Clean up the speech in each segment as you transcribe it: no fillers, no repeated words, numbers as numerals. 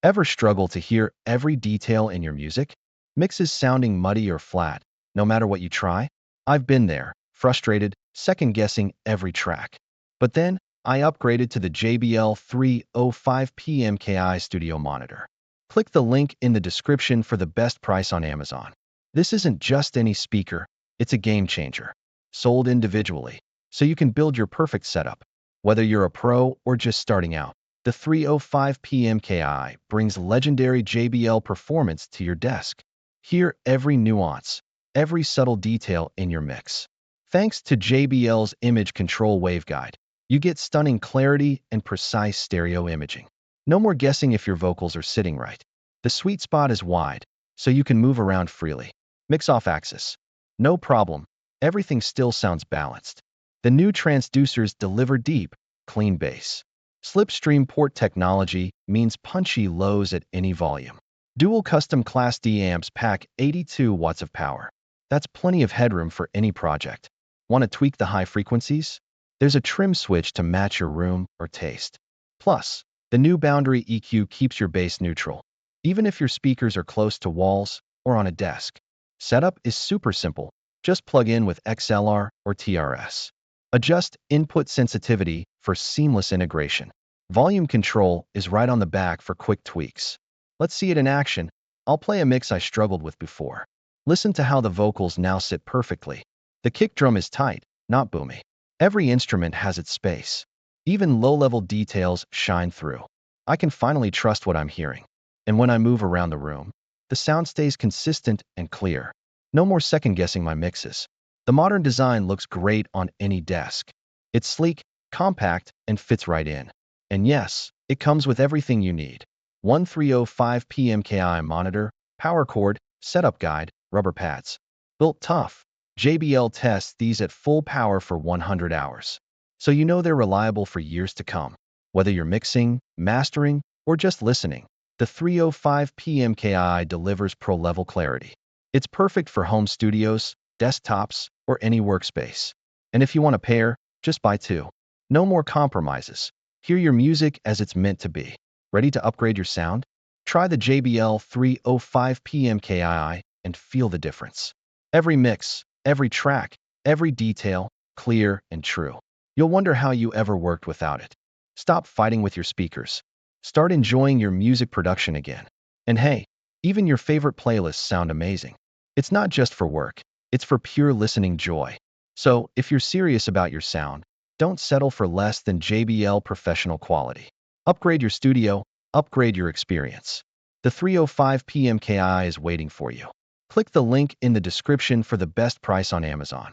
Ever struggle to hear every detail in your music? Mixes sounding muddy or flat, no matter what you try? I've been there, frustrated, second-guessing every track. But then, I upgraded to the JBL 305P MkII studio monitor. Click the link in the description for the best price on Amazon. This isn't just any speaker, it's a game changer. Sold individually, so you can build your perfect setup. Whether you're a pro or just starting out, the 305P MkII brings legendary JBL performance to your desk. Hear every nuance, every subtle detail in your mix. Thanks to JBL's image control waveguide, you get stunning clarity and precise stereo imaging. No more guessing if your vocals are sitting right. The sweet spot is wide, so you can move around freely. Mix off axis. No problem. Everything still sounds balanced. The new transducers deliver deep, clean bass. Slipstream port technology means punchy lows at any volume. Dual custom Class D amps pack 82 watts of power. That's plenty of headroom for any project. Want to tweak the high frequencies? There's a trim switch to match your room or taste. Plus, the new boundary EQ keeps your bass neutral, even if your speakers are close to walls or on a desk. Setup is super simple. Just plug in with XLR or TRS. Adjust input sensitivity for seamless integration. Volume control is right on the back for quick tweaks. Let's see it in action. I'll play a mix I struggled with before. Listen to how the vocals now sit perfectly. The kick drum is tight, not boomy. Every instrument has its space. Even low-level details shine through. I can finally trust what I'm hearing. And when I move around the room, the sound stays consistent and clear. No more second-guessing my mixes. The modern design looks great on any desk. It's sleek, compact, and fits right in. And yes, it comes with everything you need. 305P MkII monitor, power cord, setup guide, rubber pads. Built tough. JBL tests these at full power for 100 hours. So you know they're reliable for years to come. Whether you're mixing, mastering, or just listening, the 305P MkII delivers pro-level clarity. It's perfect for home studios, desktops, or any workspace. And if you want a pair, just buy two. No more compromises. Hear your music as it's meant to be. Ready to upgrade your sound? Try the JBL 305P MkII and feel the difference. Every mix, every track, every detail, clear and true. You'll wonder how you ever worked without it. Stop fighting with your speakers. Start enjoying your music production again. And hey, even your favorite playlists sound amazing. It's not just for work, it's for pure listening joy. So, if you're serious about your sound, don't settle for less than JBL Professional quality. Upgrade your studio, upgrade your experience. The 305P MkII is waiting for you. Click the link in the description for the best price on Amazon.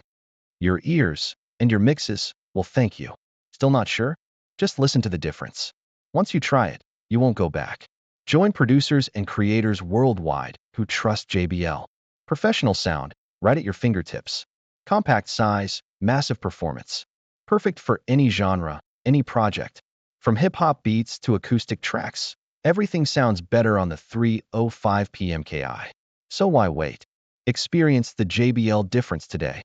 Your ears and your mixes will thank you. Still not sure? Just listen to the difference. Once you try it, you won't go back. Join producers and creators worldwide who trust JBL. Professional sound, right at your fingertips. Compact size, massive performance. Perfect for any genre, any project. From hip-hop beats to acoustic tracks, everything sounds better on the 305P MkII. So why wait? Experience the JBL difference today.